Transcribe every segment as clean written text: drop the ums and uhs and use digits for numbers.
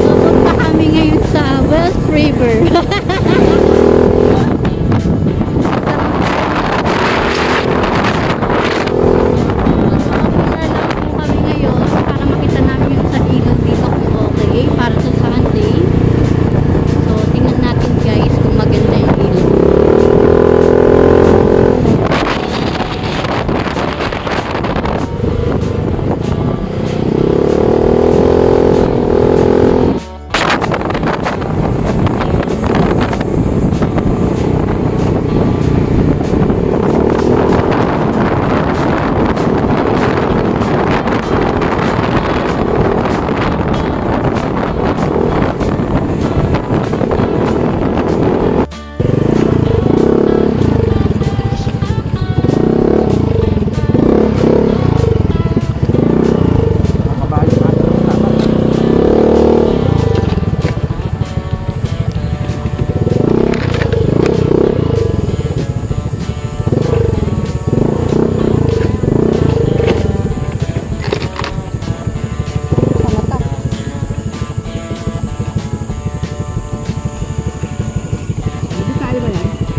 Papunta kami ngayon sa Wells River.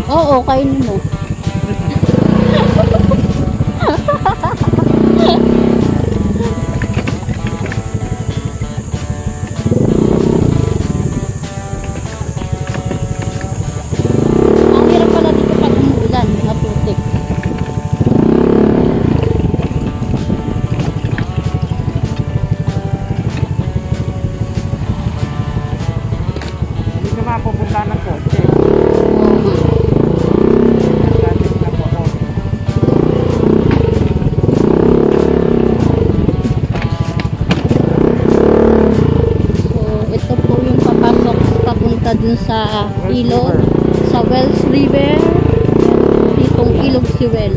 Oo, kainin mo. Ang hirap pala dito pag umuulan, maputik. Hindi ka mapupunta ng kotse. Dun sa ilog, sa Wells River, ditong ilog si Well.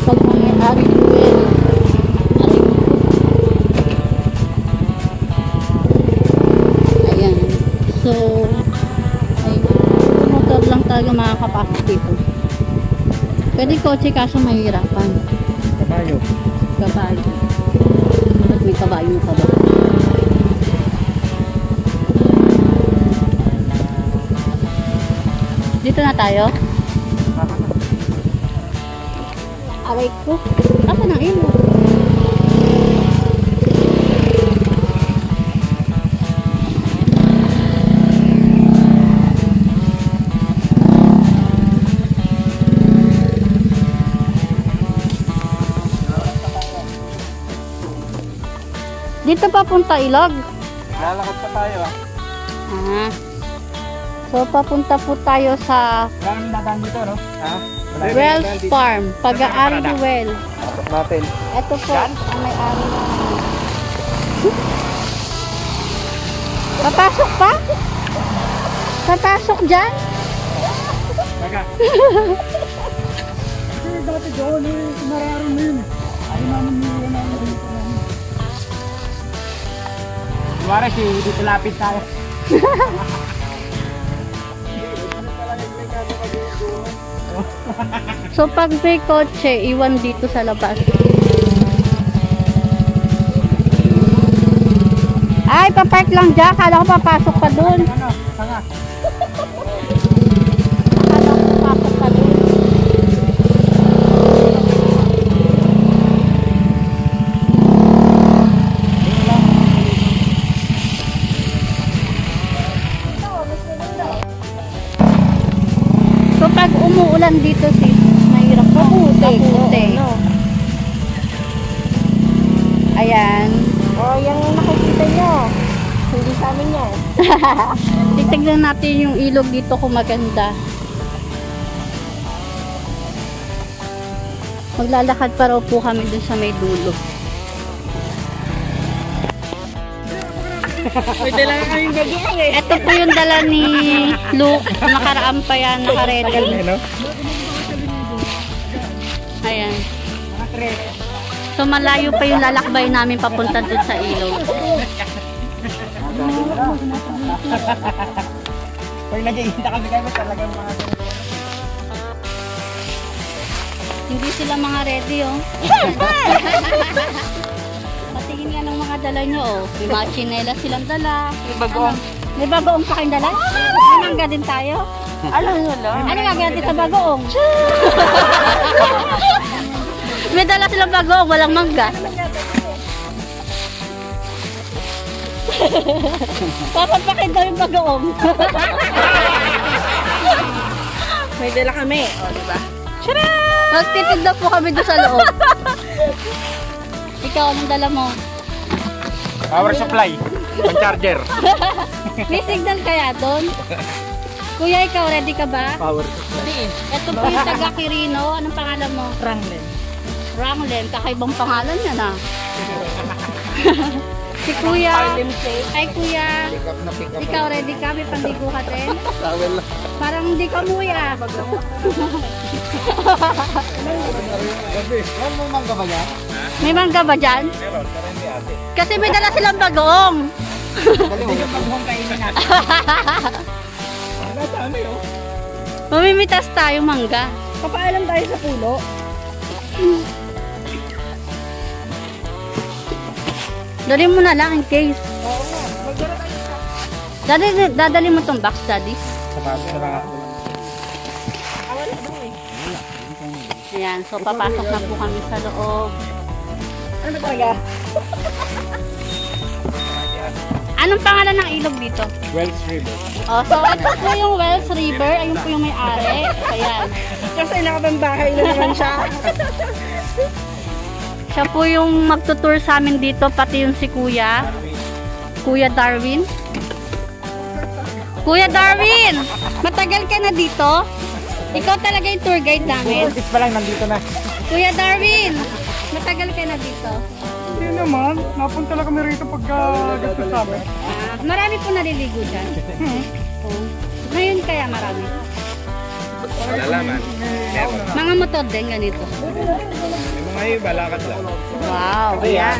Pag may-ari si Well, ayan. So, ay, motor lang talaga makakapasok dito. Pwede kotse kaso mahirapan. Kabayo. Kabayo. Pag may kabayo ka ba? Dito na tayo. Aray ko. Ako ng ilog. Dito papunta ilog. Lalakad pa tayo Ah. So, papunta po tayo sa Maraming dadaan dito, no? Ha? Wells Farm. Pag-aari ni Well. Pasok natin. Ito po ang may-ari namin. Papasok pa? Papasok dyan? Taga. Kasi dati doon, nararoon mo yun. Ayaw naman nila namin dito namin. Kumara si dito lapit tayo. So pag may kotse, iwan dito sa labas. Ay, papark lang dyan. Kala ko papasok pa dun. Ano? Tanga. Kala ko papasok pa dun. So pag umuulan dito sis, mahirap po. Maputik. Ayan. Oh, yung nakikita nyo. Hindi sa amin yan. Titignan natin yung ilog dito kung maganda. Maglalakad pa raw po kami dun sa may dulo. May dala na kayong gagyang eh. Ito po yung dala ni Luke. Nakaraan pa yan, nakaredy. Ayan. So malayo pa yung lalakbay namin papunta dun sa ilog. Pag nag-iinta kami kayo talagang mga Hindi sila mga ready, oh. Patingin nga ng mga dala nyo, oh. May mga chinela silang dala. May bagoong. May bagoong pa kayong dala? May mangga din tayo. Ano nga natin sa bagoong? May dala silang bagoong, walang mangga. Papapakin daw yung bagoong. May dala kami. O, diba? Magtitid na po kami doon sa loob. Ikaw, anong dala mo? Power supply. Ang charger. May signal kaya doon? Kuya, ikaw, ready ka ba? Power supply. Ito po yung taga Quirino. Anong pangalan mo? Ranglen. Ranglen. Kakaibang pangalan yan, ah. Si Kuya. Ay, Kuya. Ikaw, ready ka? May pandigo ka din? Parang hindi ka umuwi, ah. May mangga ba dyan? Kasi may dala silang bagoong. Mamimitas tayo mangga. Papaalam tayo sa pulo. Dali mo na lang in case. Oo nga. Magdala tayo sa... Dadali mo tong box, Daddy. Awan na daw eh. Ayan, so papasok na po kami sa loob. Ano ba talaga? Anong pangalan ng ilog dito? Wells River. Oh, so ito po yung Wells River. Ayun po yung may-ari. Ayan. Kasi nakabang bahay na naman siya. Siya po yung magtutour sa amin dito, pati yung si Kuya. Kuya Darwin. Kuya Darwin! Matagal ka na dito? Ikaw talaga yung tour guide namin. Ortiz pa lang, nandito na. Kuya Darwin! Matagal ka na dito? Hindi naman. Napunta lang kami rito pagka gasto sa amin. Marami po naliligo dyan. Oh. Ngayon kaya marami. Malalaman. Mga motor din ganito. Yung mga iba, lakad lang. Wow, ayan.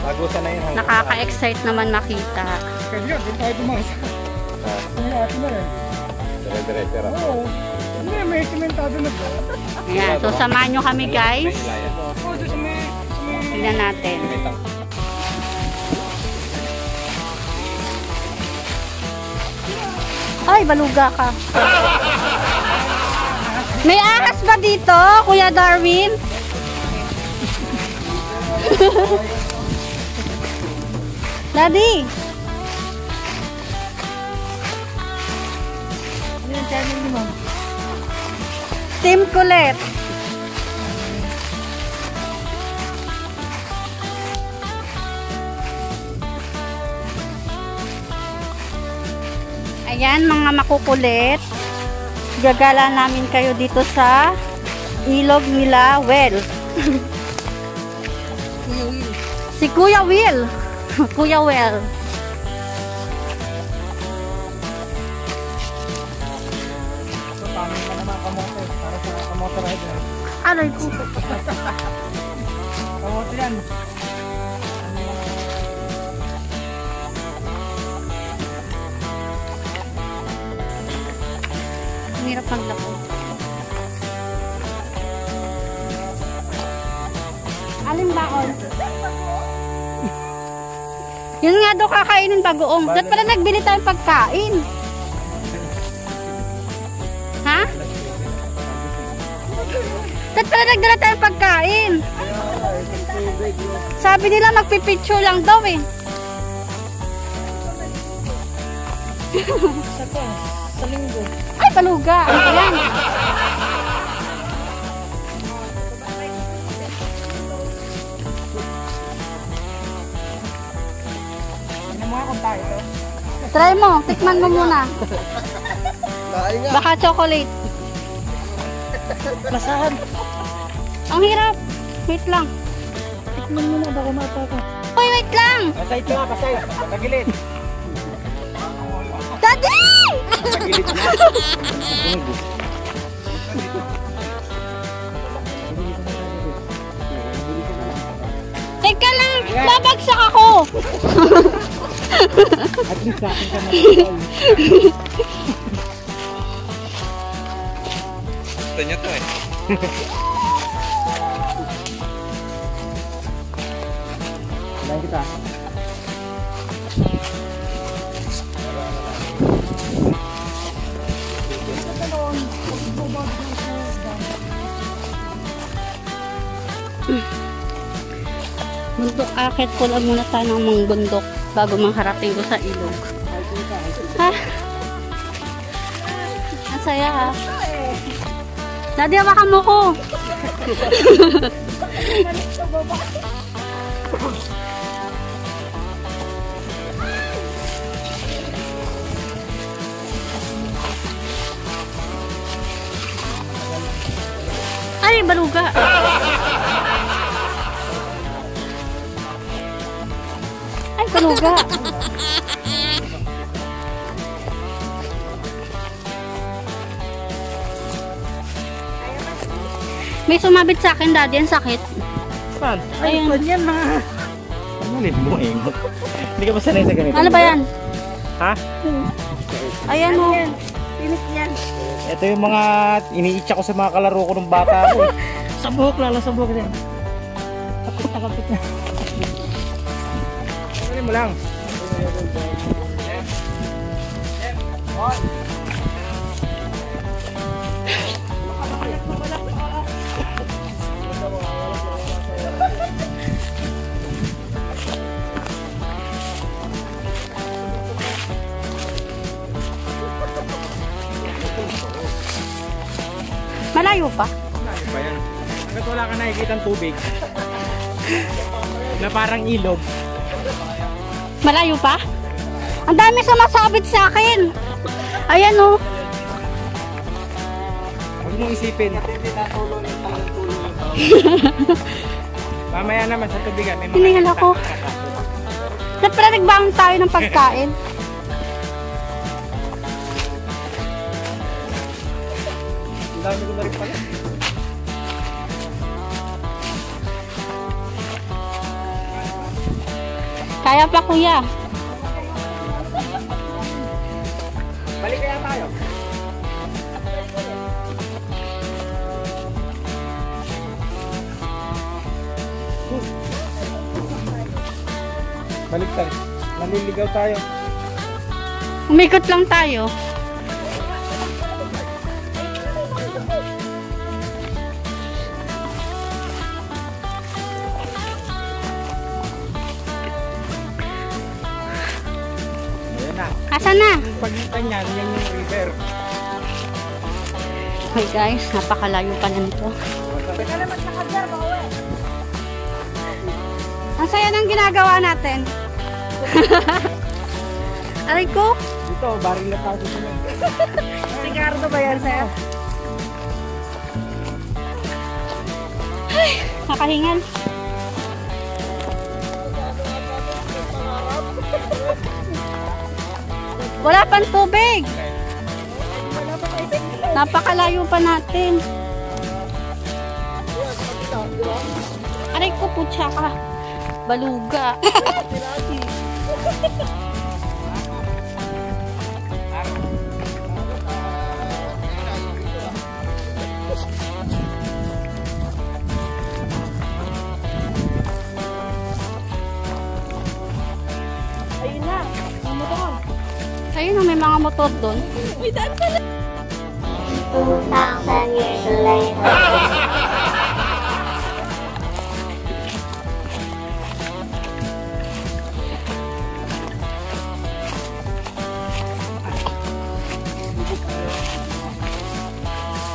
Bagusan na yun. Nakaka-excite naman makita. Kaya, doon tayo tumas. Kaya, ito na rin. Dire-diretso ra. Oo. Hindi, may simentado na ba? Ayan, so samahan nyo kami guys. Oo, doon sa may... Tignan natin. Ay, baluga ka. May ahas ba dito, Kuya Darwin? Daddy! Ano yung channel ni Ma'am? Team Colette. Ayan mga makukulit. Gagala namin kayo dito sa ilog nila Well. Si Kuya Will. Kuya Well. Paano ka naman kamote? Para sa kamote rider. Aray ko. Kamote yan. Ang hirap maglako. Alin baon? Yun nga daw kakainin bagoong. Dapat pala nagbili tayong pagkain. Ha? Dapat pala nagdala tayong pagkain. Sabi nila magpipicture lang daw eh. Sa linggo. Ay, baluga. Ayan. Ano mo kung tayo? Try mo. Tikman mo muna. Baka chocolate. Masahan. Ang hirap. Wait lang. Tikman mo na baka mataka. Uy, wait lang. Pasay ito nga, pasay. Tagilid. Daddy! Tagilid na. Teka lang. Babagsak ako. At least sa akin ka na. Gusto niya to eh. kita. Bundok, akit ko lang muna tayo ng mga bundok bago makarating ko sa ilog. Ha? Ang saya ha. Nadia, baka mo ko. Ay, baluga. Ay, baluga. May sumabit sa akin, Daddy. Ang sakit. Saan? Ayun. Yan na. Ano ulit mo eh? Hindi ka ba sanay sa ganito? Ano ba yan? Ha? Ayan o. Pinis yan. Ito yung mga iniitsa ko sa mga kalaro ko ng bata ko. Sabok, lalasabok din. Kapit na kapit na. Ano mo lang? Malayo pa. Ano ba yan? Hanggat wala ka nakikita ng tubig na parang ilog. Malayo pa? Ang dami sumasabit sa akin. Ayan o. Huwag mong isipin. Mamaya naman sa tubigan. May mga Hiningal ako. Siyempre nagbangon tayo ng pagkain. Ang dami ko na rin pala. Kaya pa kuya. Balik kaya tayo. Balik tayo. Naliligaw tayo. Umikot lang tayo. Ayan na. Asan na? Yung pagitan niyan, yan yung river. Hey guys, napakalayo pa na nito. Ang saya ng ginagawa natin. Aray ko. Dito, baril na tayo dito. Sigardo ba yan, sir? Ay, nakahingal. Wala pang tubig. Napakalayo pa natin. Aray ko, putya ka. Baluga. Ayun na. Ang motor. Ayun na, may mga motor doon. May daan pala. 2,000 years later.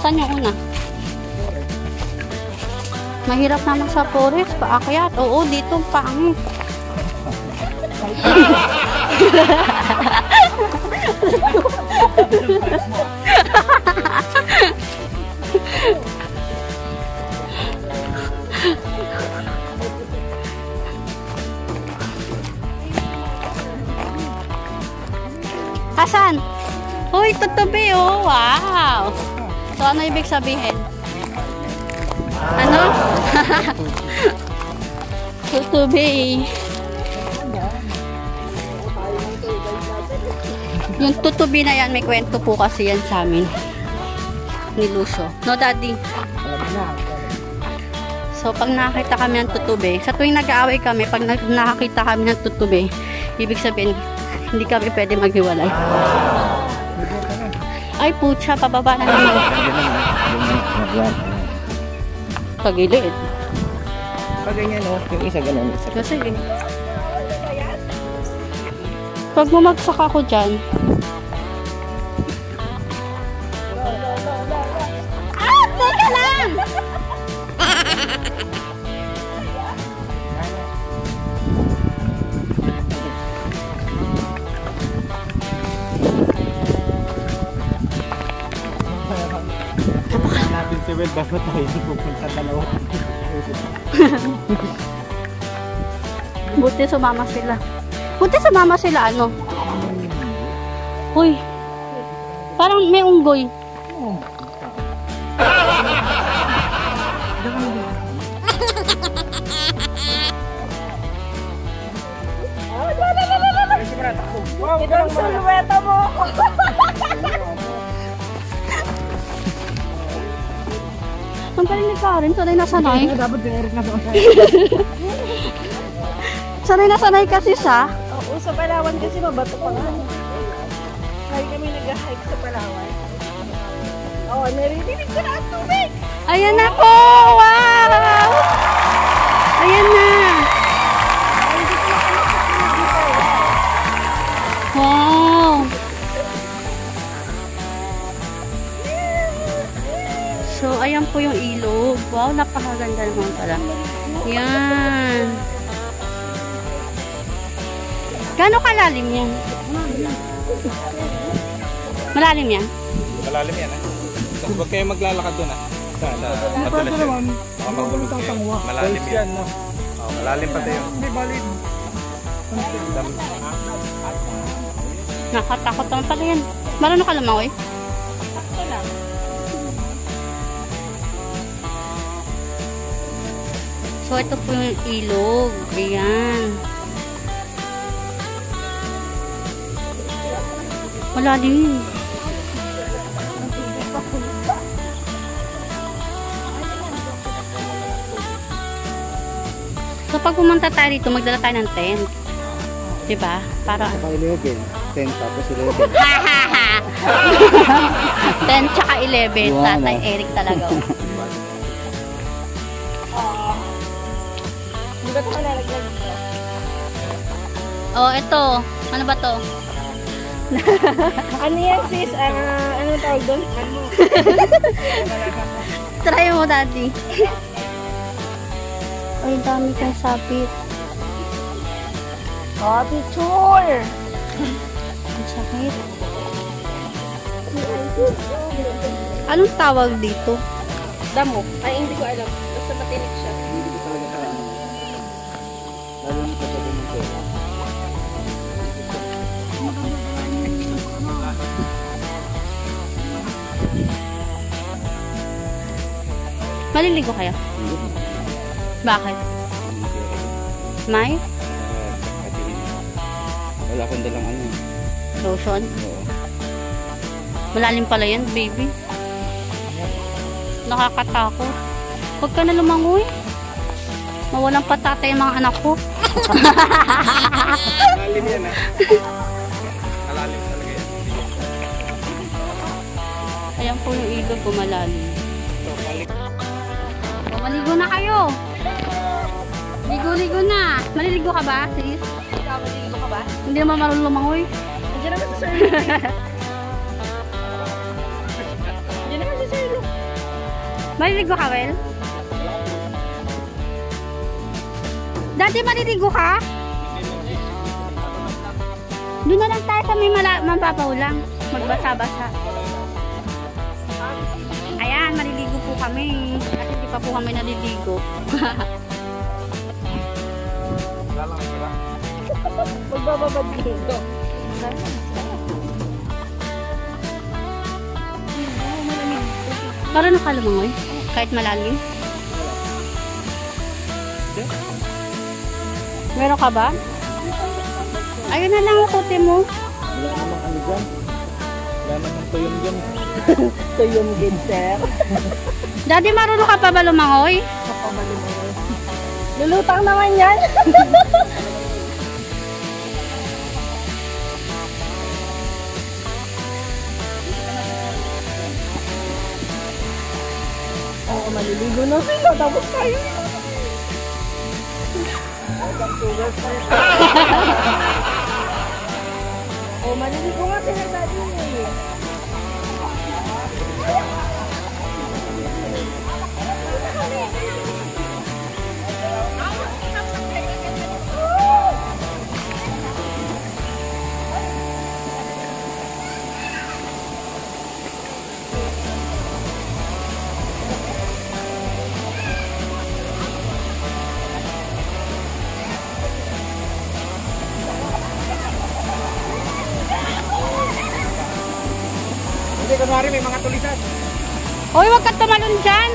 Saan yung una? Mahirap naman sa forest, paakyat. Oo, dito pangit. Asan? Uy, tutubi oh. Wow. So, ano ibig sabihin? Ano? Tutubi. Yung tutubi na yan, may kwento po kasi yan sa amin. Ni Lucio. No, Daddy? So, pag nakakita kami ng tutubi, sa tuwing nag-aaway kami, pag nakakita kami ng tutubi, ibig sabihin, hindi kami pwede maghiwalay. Ay, putya, pababa na naman. Pagilid. Pag ganyan, no? Yung isa ganun. Isa. Kasi, pag bumagsak ako dyan, teka lang! Natin si Will, dapat tayo pupunta dalawa. Buti sumama sila. Buti sumama sila, ano? Uy. Parang may unggoy. Itong sulweta mo. Ang galing ni Karen, sanay na sanay. Dapat si Eric na doon. Sanay na sanay kasi siya. Oo, sa Palawan kasi mabato pa nga. Lagi kami nag-hike sa Palawan. Oo, naririnig ko na ang tubig. Ayan na po! Wow! Ayan na! Ay, hindi ko nakakasakit dito. Wow! So, ayan po yung ilog. Wow, napakaganda naman pala. Yan. Gano'ng kalalim yan? Malalim yan? Malalim yan, eh. So, huwag kayo maglalakad doon, ah. Matulas yun. Malalim yan, no? Oh, malalim pati yun. Hindi, malalim. Nakatakot naman pala yan. Marunong ka lumangoy? Sakto lang. So, ito po yung ilog. Ayan. Malalim. So, pag pumunta tayo dito, magdala tayo ng tent. Diba? Para... Saka 11. 10 tapos 11. Tent tsaka 11. Tatay Eric talaga. Hindi ba ito malalaglag dito? Oh, ito. Ano ba to? Ano yan sis? Anong tawag doon? Try mo, daddy. Ay, dami kang sabit. Happy tour! Ang sakit. Anong tawag dito? Damo. Ay, hindi ko alam. Basta matinik siya. Hindi ko talaga alam. Lalo na sa sabi nito. Maliligo kayo? Bakit? May? Wala akong dalang ano. Lotion? Oo. Malalim pala yan, baby. Nakakatakot. Huwag ka na lumangoy. Mawalang patatay ang mga anak ko. Malalim yan, ah. Malalim talaga yan. Ayan po yung ilog ko, malalim. So, balik. O, maligo na kayo. Ligo-ligo na. Maliligo ka ba, sis? Ikaw, maliligo ka ba? Hindi naman marunong lumangoy. Andiyan naman si Sir. Andiyan naman si Sir. Maliligo ka, Wel? Dati maliligo ka? Doon na lang tayo sa may mababaw lang. Magbasa-basa. Ayan, maliligo po kami. Kasi hindi pa po kami naliligo. Magbababad dito. Parang nakalumangoy. Kahit malalim. Meron ka ba? Ayun na lang ang kote mo. Wala namang ano dyan. Wala namang tuyong dyan. Ito yung good, sir. Daddy, marunong ka pa ba lumangoy? Oo. Ako malimutan. Lulutang naman yan. Oo, maliligo na sila. Tapos tayo. Oo, maliligo nga sila dati. Hindi, kunwari may mga tulisan. Hoy, wag ka tumalon dyan.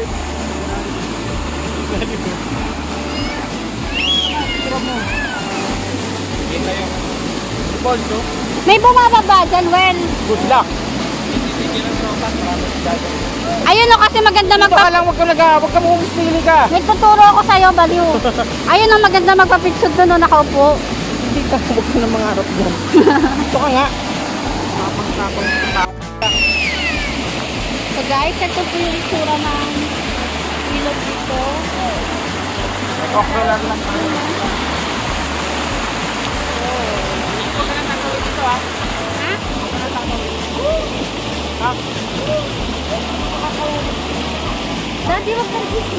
Hindi tayo. Balls, no? May bumababa dyan, Well. Good luck. Ayun o, kasi maganda Dito ka lang, wag ka mumustili ka. Nagtuturo ako sa'yo, baliw. Ayun ang maganda magpapitsod doon, no, nakaupo. Hindi ka, huwag ka nang mangarap dyan. Dito ka nga. So guys, ito po yung itsura ng ilog dito. Okay lang tayo. Huwag ka nang tatawid dito, ha? Ha? Huwag ka nang tatawid. Ha? Daddy, wag kang dito.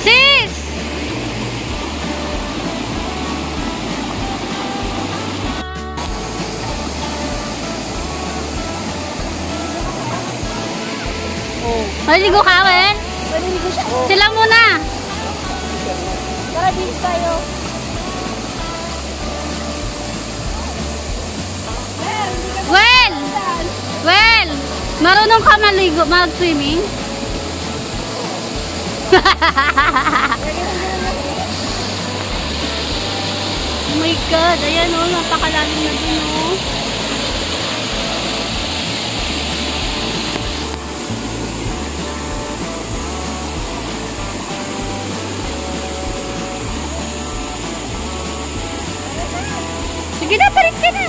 Sis! Maliligo ka, Wen? Maliligo siya. Sila muna. Tara, beach tayo. Well! Well! Marunong ka maligo, mag-swimming? Oh my God! Ayan o, napakalalim na dun o. Sige na, parit ka na.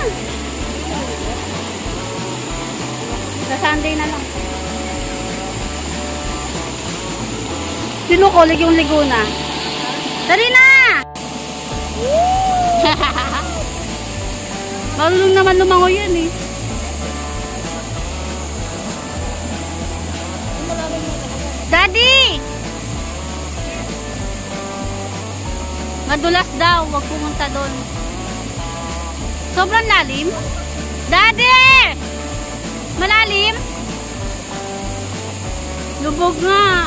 Sa Sunday na lang. Sinukulig yung ligo na. Dali na! Marunong naman lumangoy yan eh. Daddy! Madulas daw, wag pumunta doon. Sobrang lalim? Daddy! Malalim? Lubog nga.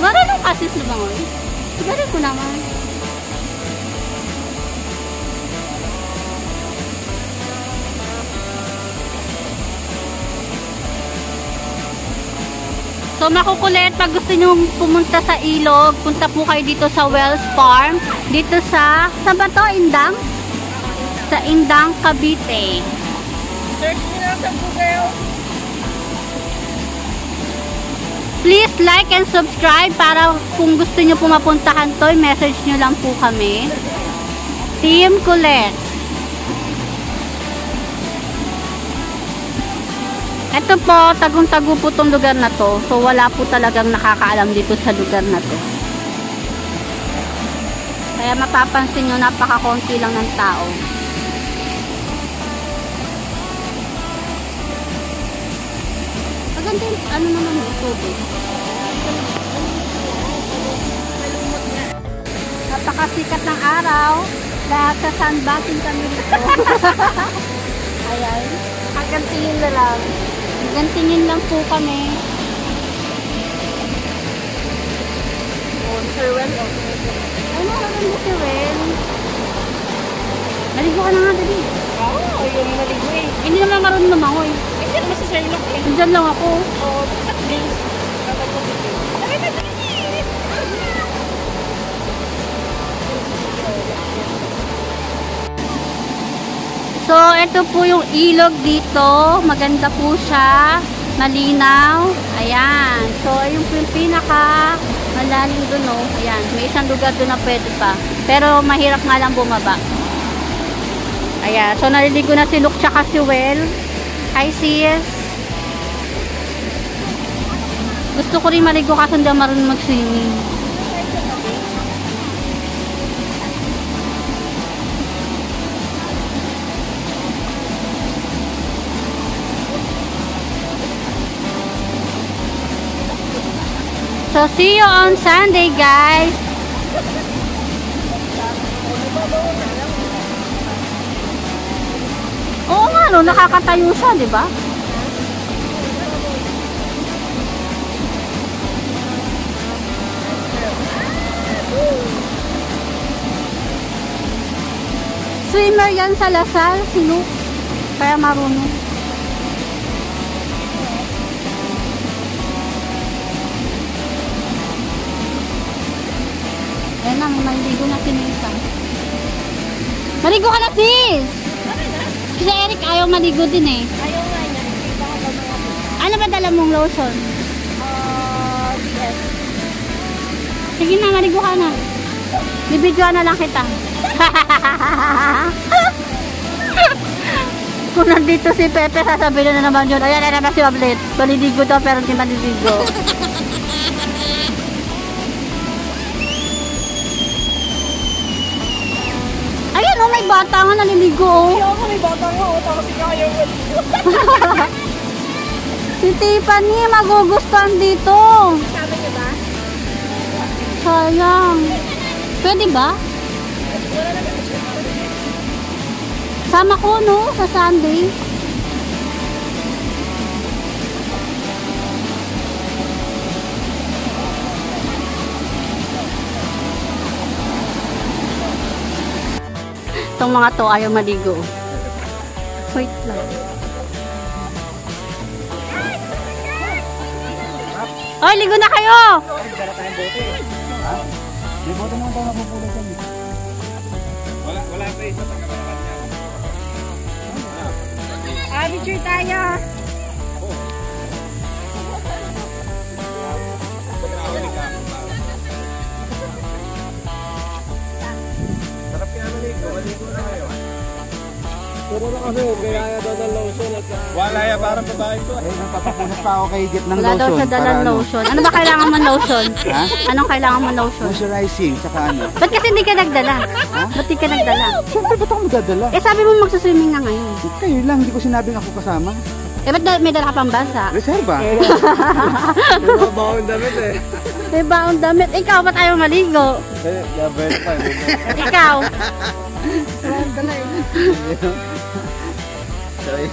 Marunong kasi lumangoy. Sigarin ko naman. So makukulit, pag gusto nyo pumunta sa ilog, punta po kayo dito sa Wells Farm. Dito sa, saan ba to? Indang? Sa Indang, Cavite. Search nyo lang sa Google. Please like and subscribe para kung gusto nyo pumapuntahan to, message nyo lang po kami. Team Kulit. Ito po, tagong-tago po itong lugar na to. So, wala po talagang nakakaalam dito sa lugar na to. Kaya mapapansin nyo, napaka-konti lang ng tao. Maganda yung, ano naman yung tubig. Napakasikat ng araw. Lahat sa sunbathing kami dito. Ayan. Hanggang tingin na lang. Hanggang tingin lang po kami. Sir Well, Ano ka rin mo si Wen? Maligo ka na nga, dali. Oo, yung maligo eh. Hindi naman marunong lumangoy. Ay, hindi naman si Sherlock eh. Diyan lang ako. Oo, at least. Dapat sa video. Ay, madali! So, ito po yung ilog dito. Maganda po siya. Malinaw. Ayan. So, ayun po yung pinaka malalim dun, oh. Ayan. May isang lugar dun na pwede pa. Pero, mahirap nga lang bumaba. Ayan. So, naliligo na si Luke tsaka si Well. Hi, sis. Gusto ko rin maligo kasi hindi ako marunong mag-swimming. So, see you on Sunday, guys. Oo nga, no, nakakatayo siya, di ba? Swimmer yan sa Lasal, si Luke. Kaya marunong. Ayan na, maligo na si Nisa. Maligo ka na, sis! Kasi Eric ayaw maligo din eh. Ayaw nga niya. Baka ba mga... Ano ba dala mong lotion? DS. Sige na, maligo ka na. Bibidyoan na lang kita. Kung nandito si Pepe, sasabihin na naman yun. Ayan na naman si Wablet. Maliligo daw pero hindi maliligo. Ayan o, may bata nga naliligo o. Ayaw ko may bata nga o. Tapos ikaw ayaw maligo. Si Tiffany, magugustuhan dito. Sabi niyo ba? Sayang. Pwede ba? Sama ko, no? Sa Sunday. Itong mga to ayaw maligo. Wait lang. Oy, ligo na kayo! May bote naman tayo napupulay dyan. Wala pa isa sa kameraman niya. Picture tayo. Sarap kaya maligo na kayo. Puro na kasi, kaya daw ng lotion at... Wala ya, parang babae ko. Napapapunat pa ako kay Git ng Wala lotion. daw sa dalang lotion. Ano ba kailangan mo lotion? Ha? Anong kailangan mo lotion? Moisturizing, tsaka ano. Ba't kasi hindi ka nagdala? Ha? Ba't di ka nagdala? Siyempre, ba't ako magdadala? Eh sabi mo magsuswimming na ngayon. Kayo lang, hindi ko sinabing ako kasama. Eh ba't may dala ka pang basa? Reserva. May mga baon damit eh. May baong damit. Ikaw, ba't ayaw maligo? Label pa. Ikaw. Sorry.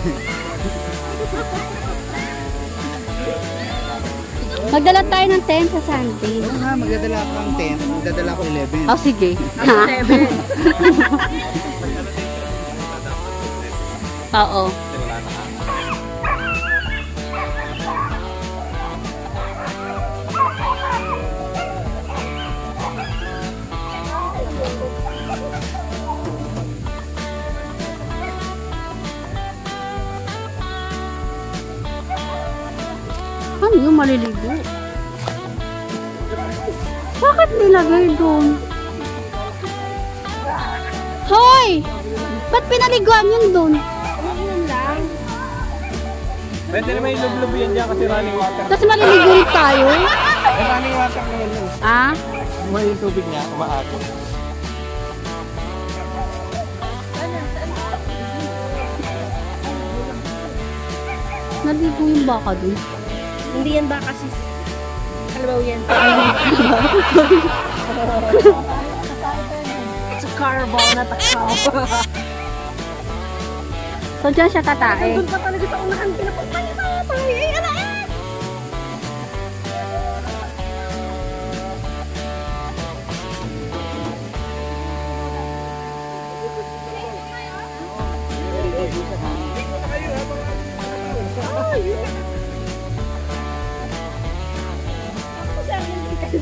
Magdala tayo ng tent sa Sunday. Oo nga, magdadala ako ng 10, magdadala ako 11. Oh, sige. Ako 7. Oo. Ano yung maliligo? Bakit nilagay doon? Hoy! Ba't pinaliguan yun doon? Yun lang. Pwede naman yung lublob yan dyan kasi running water. Kasi maliligo rin tayo. May running water naman yun. Ah? Buhay yung tubig niya, umaagos. Naligo yung baka doon. Hindi yan ba kasi... Kalabaw yan. It's a carabao na takaw. So, dyan siya tatae. Doon pa talaga sa unahan. Pinapunta niya tayo. Ay, ano eh?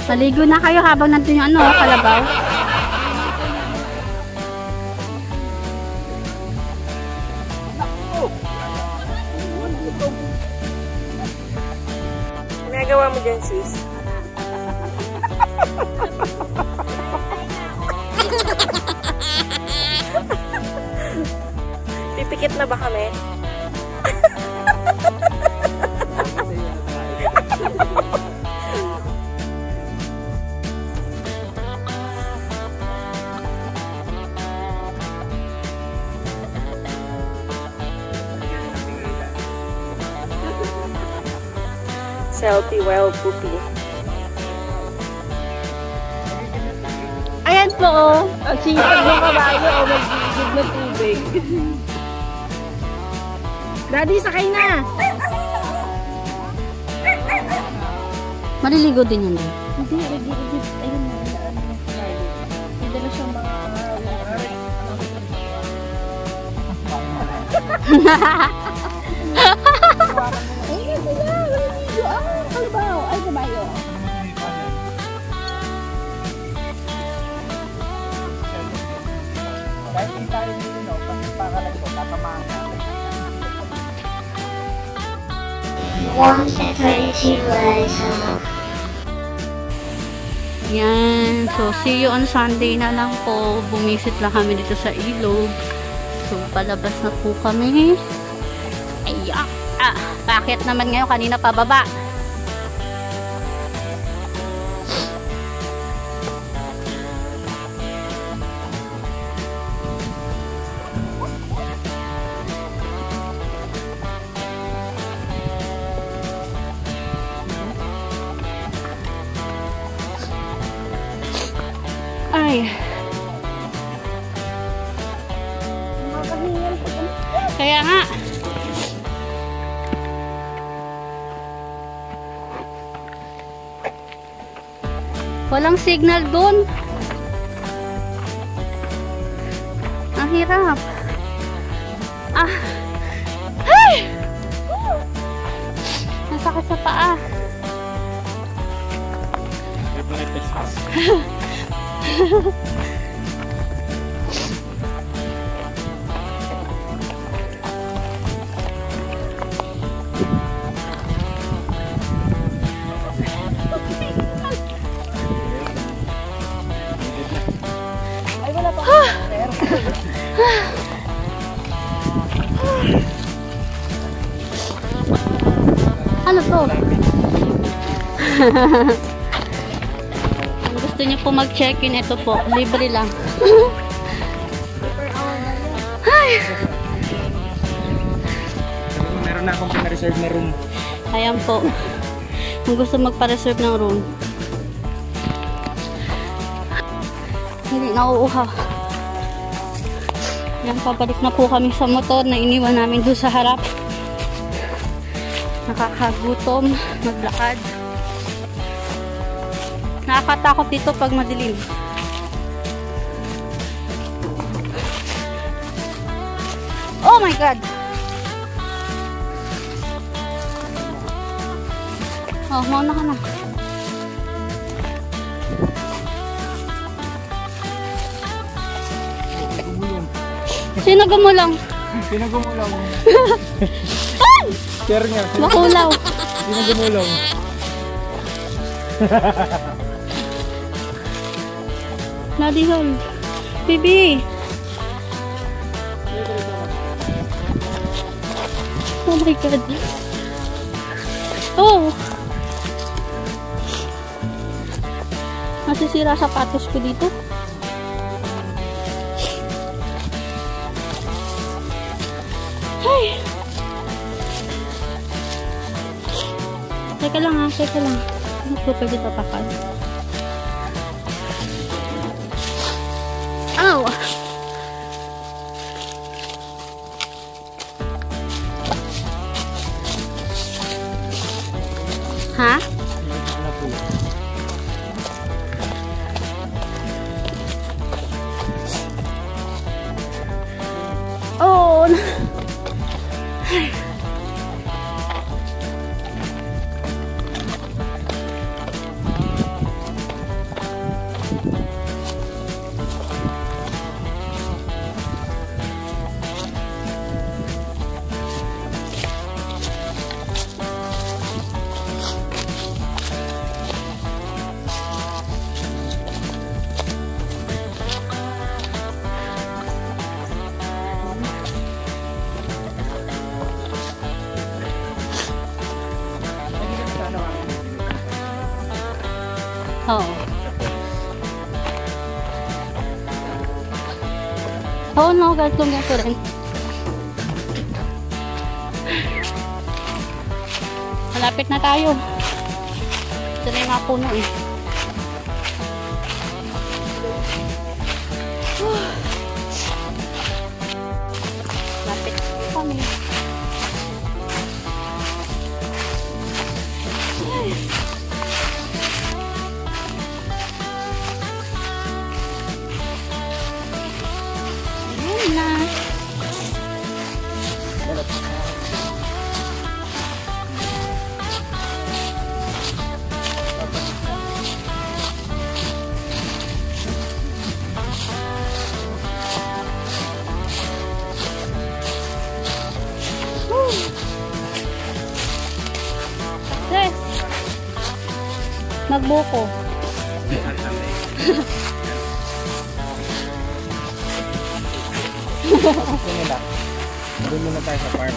Maligo na kayo habang nandun yung ano, kalabaw. Nagawa mo dyan, sis? Pipikit na ba kami? Selfie while pooping. Ayan po, oh. Ang sipag ng kabayo o mag-igib na tubig. Daddy, sakay na! Maliligo din yan. Hindi, igib. Ayun na, may dala siyang mga ayun sila! Maliligo! Kalabaw! Ay, kabayo! Kahit hindi tayo nilino, pagpakalag ko, tatamaan natin. 1:32 later. Yan. So, see you on Sunday na lang po. Bumisit lang kami dito sa ilog. So, palabas na po kami. Ayak! Bakit naman ngayon? Kanina pa baba. Ay. Kaya nga. Walang signal doon. Ang hirap. Ah. Ay! Nasakit sa paa. Ay, wala pa. Ano to? Kung gusto niyo po mag-check-in, ito po. Libre lang. Ay! Meron na akong pina-reserve na room. Ayan po. Kung gusto magpa-reserve ng room. Hindi nauuhaw. Yan, pabalik na po kami sa motor na iniwan namin doon sa harap. Nakakagutom, maglakad. Nakakatakot dito pag madilim. Oh my God! Oh, mauna ka na. Sino gumulong? Sino gumulong? Share nga. Makulaw. Sino gumulong? Nadihol. Bibi. Oh my God. Oh. Nasisira sapatos ko dito. Ay. Teka lang ha, teka lang. Ano po pwede tapakan? Ow! Ha? Oh! Oo. Oo, no, ganito rin. Malapit na tayo. Ito na yung mga puno eh. Malapit kami. Ayan na. Yes. Magbuko. Doon muna tayo sa park.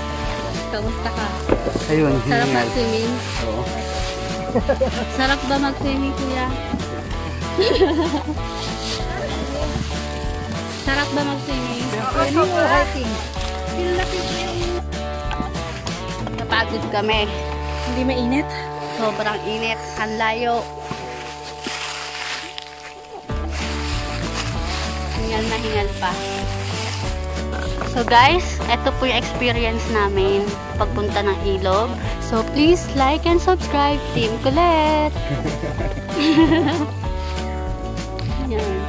Kamusta ka? Ayun, Sarap mag-swimming? Oo. Sarap ba mag-swimming, kuya? Sarap ba mag-swimming? Swimming o hiking? Napagod kami. Hindi mainit? Sobrang init. Ang layo. Hingal na hingal pa. So guys, ito po yung experience namin pagpunta ng ilog. So please like and subscribe, Team Colette. Yan.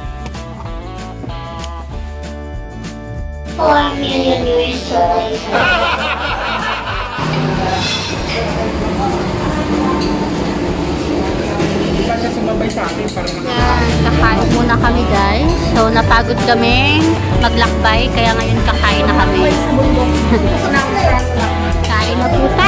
4 million years later. Diba siya sumabay sa akin? Parang Yan, kakain muna kami guys. So napagod kami maglakbay, kaya ngayon kakain na kami. Kain na po tayo.